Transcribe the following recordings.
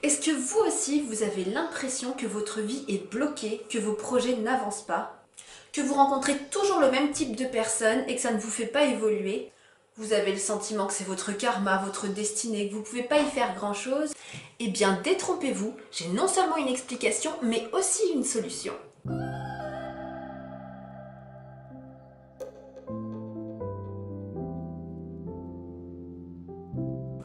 Est-ce que vous aussi, vous avez l'impression que votre vie est bloquée, que vos projets n'avancent pas, que vous rencontrez toujours le même type de personnes et que ça ne vous fait pas évoluer? Vous avez le sentiment que c'est votre karma, votre destinée, que vous ne pouvez pas y faire grand-chose? Eh bien, détrompez-vous, j'ai non seulement une explication, mais aussi une solution.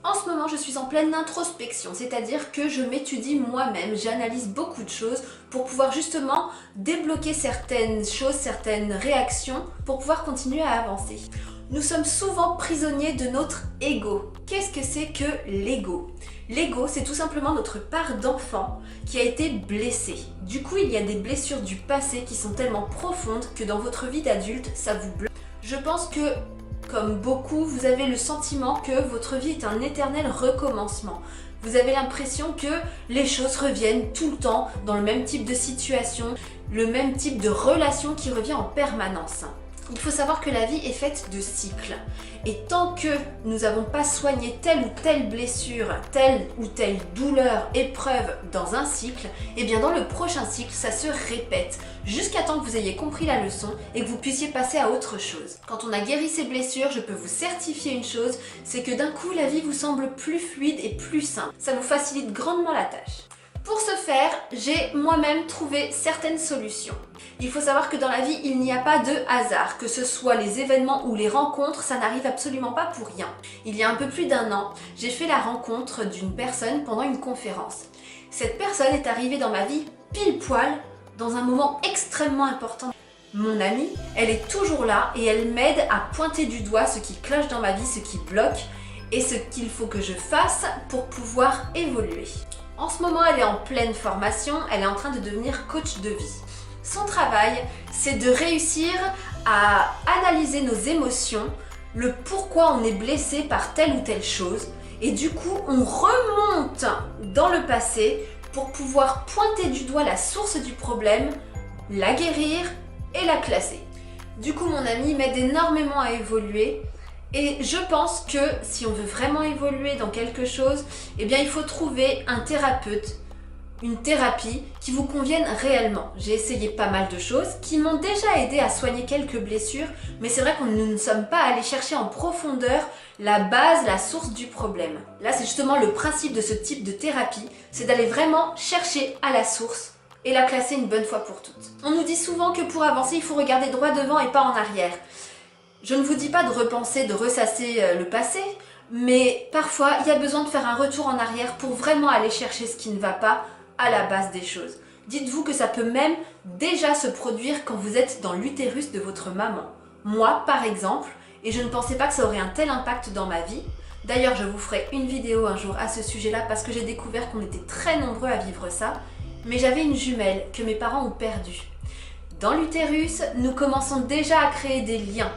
En ce moment, je suis en pleine introspection, c'est-à-dire que je m'étudie moi-même, j'analyse beaucoup de choses pour pouvoir justement débloquer certaines choses, certaines réactions pour pouvoir continuer à avancer. Nous sommes souvent prisonniers de notre ego. Qu'est-ce que c'est que l'ego? L'ego, c'est tout simplement notre part d'enfant qui a été blessée. Du coup, il y a des blessures du passé qui sont tellement profondes que dans votre vie d'adulte, ça vous bloque. Je pense que comme beaucoup, vous avez le sentiment que votre vie est un éternel recommencement. Vous avez l'impression que les choses reviennent tout le temps dans le même type de situation, le même type de relation qui revient en permanence. Il faut savoir que la vie est faite de cycles. Et tant que nous n'avons pas soigné telle ou telle blessure, telle ou telle douleur, épreuve dans un cycle, et bien dans le prochain cycle, ça se répète jusqu'à temps que vous ayez compris la leçon et que vous puissiez passer à autre chose. Quand on a guéri ces blessures, je peux vous certifier une chose, c'est que d'un coup, la vie vous semble plus fluide et plus simple. Ça vous facilite grandement la tâche. Pour ce faire, j'ai moi-même trouvé certaines solutions. Il faut savoir que dans la vie, il n'y a pas de hasard. Que ce soit les événements ou les rencontres, ça n'arrive absolument pas pour rien. Il y a un peu plus d'1 an, j'ai fait la rencontre d'une personne pendant une conférence. Cette personne est arrivée dans ma vie pile poil dans un moment extrêmement important. Mon amie, elle est toujours là et elle m'aide à pointer du doigt ce qui cloche dans ma vie, ce qui bloque et ce qu'il faut que je fasse pour pouvoir évoluer. En ce moment, elle est en pleine formation, elle est en train de devenir coach de vie. Son travail, c'est de réussir à analyser nos émotions, le pourquoi on est blessé par telle ou telle chose, et du coup, on remonte dans le passé pour pouvoir pointer du doigt la source du problème, la guérir et la classer. Du coup, mon amie m'aide énormément à évoluer. Et je pense que si on veut vraiment évoluer dans quelque chose, eh bien il faut trouver un thérapeute, une thérapie qui vous convienne réellement. J'ai essayé pas mal de choses qui m'ont déjà aidé à soigner quelques blessures, mais c'est vrai que nous ne sommes pas allés chercher en profondeur la base, la source du problème. Là, c'est justement le principe de ce type de thérapie, c'est d'aller vraiment chercher à la source et la classer une bonne fois pour toutes. On nous dit souvent que pour avancer, il faut regarder droit devant et pas en arrière. Je ne vous dis pas de repenser, de ressasser le passé, mais parfois il y a besoin de faire un retour en arrière pour vraiment aller chercher ce qui ne va pas à la base des choses. Dites-vous que ça peut même déjà se produire quand vous êtes dans l'utérus de votre maman. Moi, par exemple, et je ne pensais pas que ça aurait un tel impact dans ma vie. D'ailleurs, je vous ferai une vidéo un jour à ce sujet-là parce que j'ai découvert qu'on était très nombreux à vivre ça, mais j'avais une jumelle que mes parents ont perdue. Dans l'utérus, nous commençons déjà à créer des liens.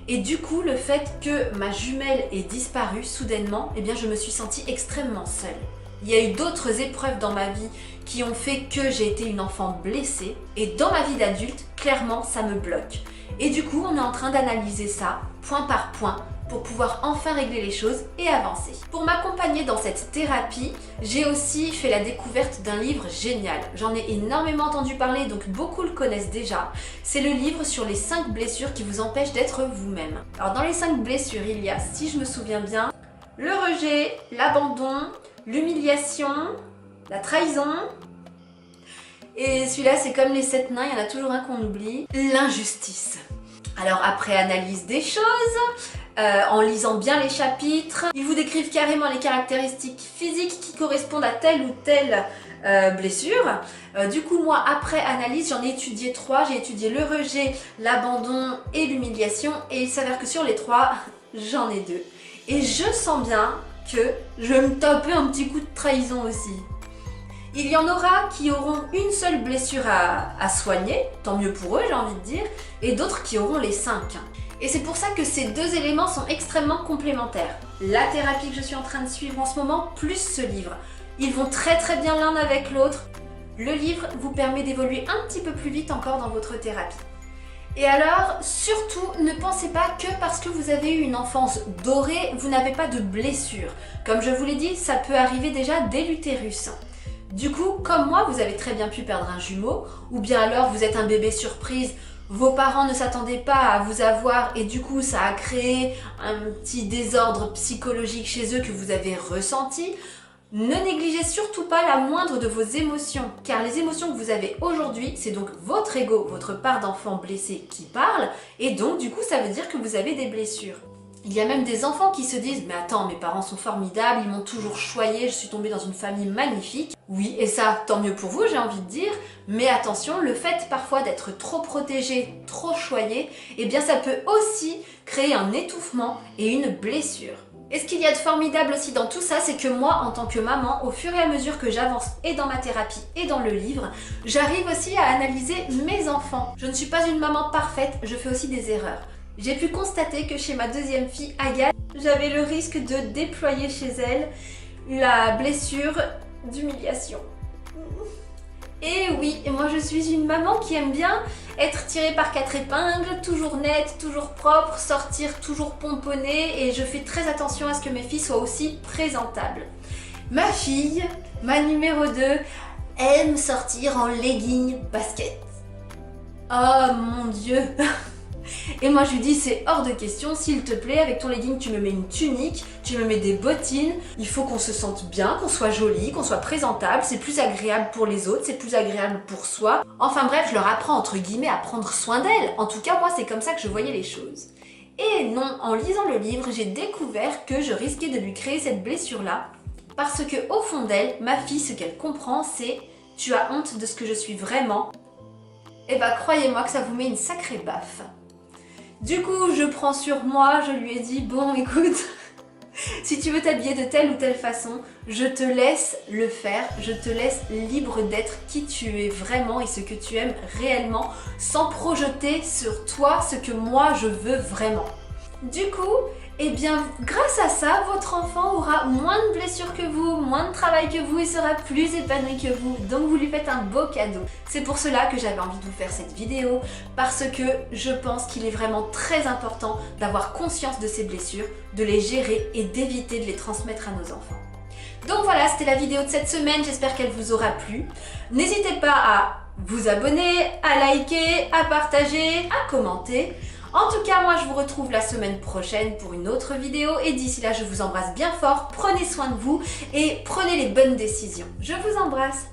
Et du coup, le fait que ma jumelle ait disparu soudainement, eh bien, je me suis sentie extrêmement seule. Il y a eu d'autres épreuves dans ma vie qui ont fait que j'ai été une enfant blessée. Et dans ma vie d'adulte, clairement, ça me bloque. Et du coup, on est en train d'analyser ça, point par point, pour pouvoir enfin régler les choses et avancer. Pour m'accompagner dans cette thérapie, j'ai aussi fait la découverte d'un livre génial. J'en ai énormément entendu parler, donc beaucoup le connaissent déjà. C'est le livre sur les 5 blessures qui vous empêchent d'être vous-même. Alors dans les 5 blessures, il y a, si je me souviens bien, le rejet, l'abandon, l'humiliation, la trahison. Et celui-là, c'est comme les 7 nains, il y en a toujours un qu'on oublie, l'injustice. Alors après analyse des choses, en lisant bien les chapitres, ils vous décrivent carrément les caractéristiques physiques qui correspondent à telle ou telle blessure. Du coup, moi, après analyse, j'en ai étudié 3. J'ai étudié le rejet, l'abandon et l'humiliation. Et il s'avère que sur les 3, j'en ai 2. Et je sens bien que je vais me taper un petit coup de trahison aussi. Il y en aura qui auront une seule blessure à soigner, tant mieux pour eux, j'ai envie de dire, et d'autres qui auront les 5. Et c'est pour ça que ces 2 éléments sont extrêmement complémentaires. La thérapie que je suis en train de suivre en ce moment, plus ce livre. Ils vont très très bien l'un avec l'autre. Le livre vous permet d'évoluer un petit peu plus vite encore dans votre thérapie. Et alors, surtout, ne pensez pas que parce que vous avez eu une enfance dorée, vous n'avez pas de blessures. Comme je vous l'ai dit, ça peut arriver déjà dès l'utérus. Du coup, comme moi, vous avez très bien pu perdre un jumeau, ou bien alors vous êtes un bébé surprise, vos parents ne s'attendaient pas à vous avoir et du coup ça a créé un petit désordre psychologique chez eux que vous avez ressenti. Ne négligez surtout pas la moindre de vos émotions, car les émotions que vous avez aujourd'hui, c'est donc votre ego, votre part d'enfant blessé qui parle, et donc du coup ça veut dire que vous avez des blessures. Il y a même des enfants qui se disent « Mais attends, mes parents sont formidables, ils m'ont toujours choyé, je suis tombée dans une famille magnifique. » Oui, et ça, tant mieux pour vous, j'ai envie de dire, mais attention, le fait parfois d'être trop protégé, trop choyé, eh bien ça peut aussi créer un étouffement et une blessure. Et ce qu'il y a de formidable aussi dans tout ça, c'est que moi, en tant que maman, au fur et à mesure que j'avance et dans ma thérapie et dans le livre, j'arrive aussi à analyser mes enfants. Je ne suis pas une maman parfaite, je fais aussi des erreurs. J'ai pu constater que chez ma deuxième fille, Agathe, j'avais le risque de déployer chez elle la blessure d'humiliation. Et oui, moi je suis une maman qui aime bien être tirée par quatre épingles, toujours nette, toujours propre, sortir toujours pomponnée, et je fais très attention à ce que mes filles soient aussi présentables. Ma fille, ma numéro 2, aime sortir en legging basket. Oh mon Dieu. Et moi je lui dis c'est hors de question, s'il te plaît, avec ton legging tu me mets une tunique, tu me mets des bottines, il faut qu'on se sente bien, qu'on soit jolie, qu'on soit présentable, c'est plus agréable pour les autres, c'est plus agréable pour soi. Enfin bref, je leur apprends entre guillemets à prendre soin d'elles. En tout cas moi c'est comme ça que je voyais les choses. Et non, en lisant le livre, j'ai découvert que je risquais de lui créer cette blessure-là, parce que au fond d'elle, ma fille, ce qu'elle comprend c'est « tu as honte de ce que je suis vraiment ». Et bah croyez-moi que ça vous met une sacrée baffe. Du coup, je prends sur moi, je lui ai dit « Bon, écoute, si tu veux t'habiller de telle ou telle façon, je te laisse le faire, je te laisse libre d'être qui tu es vraiment et ce que tu aimes réellement, sans projeter sur toi ce que moi je veux vraiment. » Du coup, eh bien, grâce à ça, votre enfant aura moins de blessures que vous, moins de travail que vous et sera plus épanoui que vous. Donc vous lui faites un beau cadeau. C'est pour cela que j'avais envie de vous faire cette vidéo, parce que je pense qu'il est vraiment très important d'avoir conscience de ces blessures, de les gérer et d'éviter de les transmettre à nos enfants. Donc voilà, c'était la vidéo de cette semaine, j'espère qu'elle vous aura plu. N'hésitez pas à vous abonner, à liker, à partager, à commenter. En tout cas, moi je vous retrouve la semaine prochaine pour une autre vidéo et d'ici là, je vous embrasse bien fort, prenez soin de vous et prenez les bonnes décisions. Je vous embrasse!